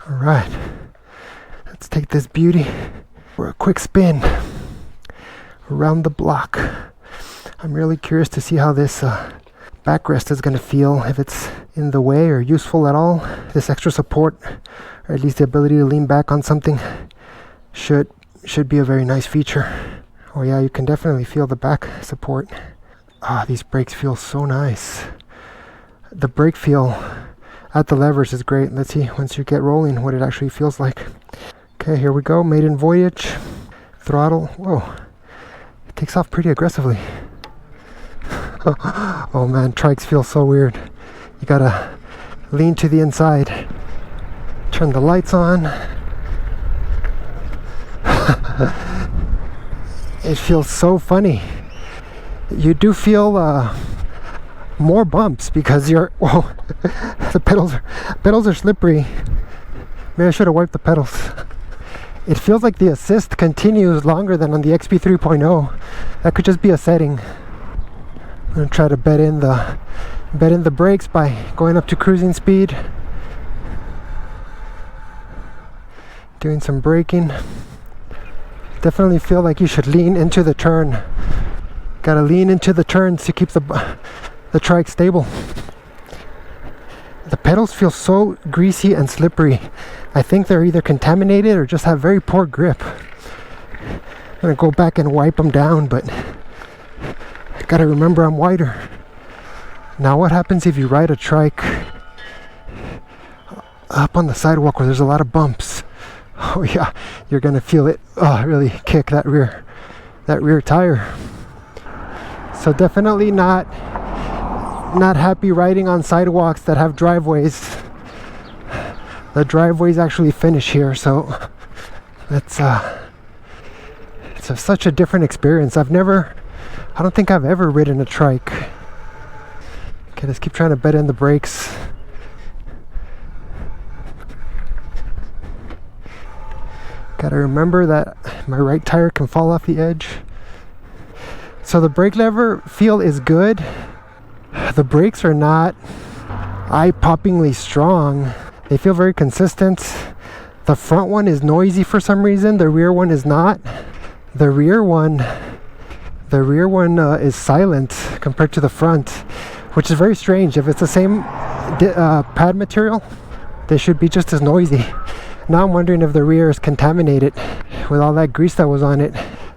All right, let's take this beauty for a quick spin around the block. I'm really curious to see how this backrest is going to feel, if it's in the way or useful at all. This extra support, or at least the ability to lean back on something, should be a very nice feature. Oh yeah, you can definitely feel the back support. These brakes feel so nice. The brake feel at the levers is great. Let's see once you get rolling what it actually feels like. Okay, here we go. Maiden voyage. Throttle. Whoa, it takes off pretty aggressively. Oh man, trikes feel so weird. You gotta lean to the inside, turn the lights on. It feels so funny. You do feel more bumps because the pedals are slippery. Maybe I should have wiped the pedals. It feels like the assist continues longer than on the XP 3.0. That could just be a setting. I'm gonna try to bed in the brakes by going up to cruising speed, doing some braking. Definitely feel like you should lean into the turn. Gotta lean into the turns to keep the trike stable. The pedals feel so greasy and slippery. I think they're either contaminated or just have very poor grip. I'm gonna go back and wipe them down, but I gotta remember I'm wider. Now what happens if you ride a trike up on the sidewalk where there's a lot of bumps? Oh yeah, you're gonna feel it really kick that rear tire. So definitely not happy riding on sidewalks that have driveways. The driveways actually finish here, so it's such a different experience. I don't think I've ever ridden a trike. Okay, let's keep trying to bed in the brakes. Gotta remember that my right tire can fall off the edge. So the brake lever feel is good. The brakes are not eye-poppingly strong. They feel very consistent. The front one is noisy for some reason. The rear one is not. The rear one is silent compared to the front, which is very strange. If it's the same pad material, they should be just as noisy. Now I'm wondering if the rear is contaminated with all that grease that was on it.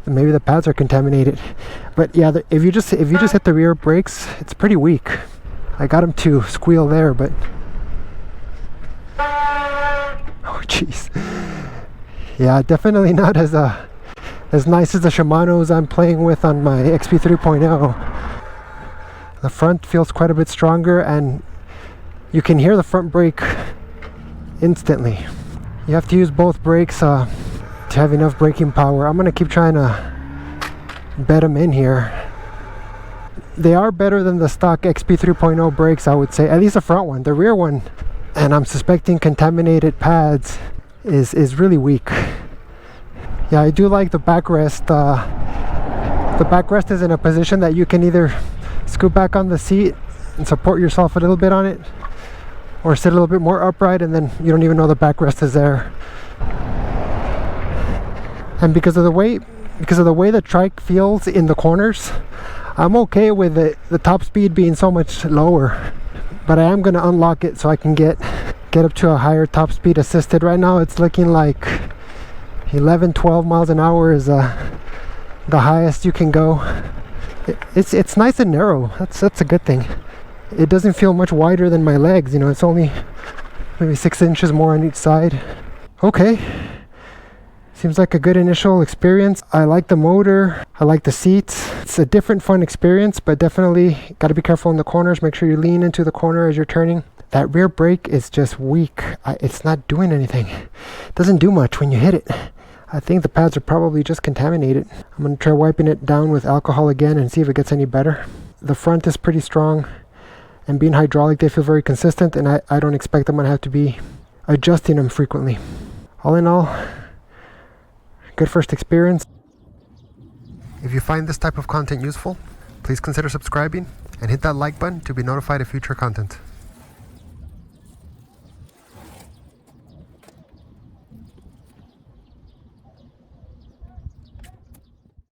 Maybe the pads are contaminated. But yeah, if you just hit the rear brakes, it's pretty weak. I got them to squeal there, but oh jeez. Yeah, definitely not as nice as the Shimano's I'm playing with on my XP 3.0. The front feels quite a bit stronger, and you can hear the front brake instantly. You have to use both brakes to have enough braking power. I'm gonna keep trying to bed them in here. They are better than the stock XP 3.0 brakes, I would say. At least the front one. The rear one, and I'm suspecting contaminated pads, is really weak. Yeah, I do like the backrest. The backrest is in a position that you can either scoot back on the seat and support yourself a little bit on it, or sit a little bit more upright and then you don't even know the backrest is there. And because of the way the trike feels in the corners, I'm okay with the top speed being so much lower. But I am going to unlock it so I can get up to a higher top speed assisted. Right now it's looking like 11-12 miles an hour is the highest you can go. It's nice and narrow. That's a good thing. It doesn't feel much wider than my legs, you know. It's only maybe 6 inches more on each side. Okay, seems like a good initial experience. I like the motor, I like the seats. It's a different fun experience, but definitely got to be careful in the corners. Make sure you lean into the corner as you're turning. That rear brake is just weak. It's not doing anything. It doesn't do much when you hit it. I think the pads are probably just contaminated. I'm going to try wiping it down with alcohol again and see if it gets any better. The front is pretty strong, and being hydraulic, they feel very consistent, and I don't expect I'm going to have to be adjusting them frequently. All in all, good first experience. If you find this type of content useful, please consider subscribing and hit that like button to be notified of future content.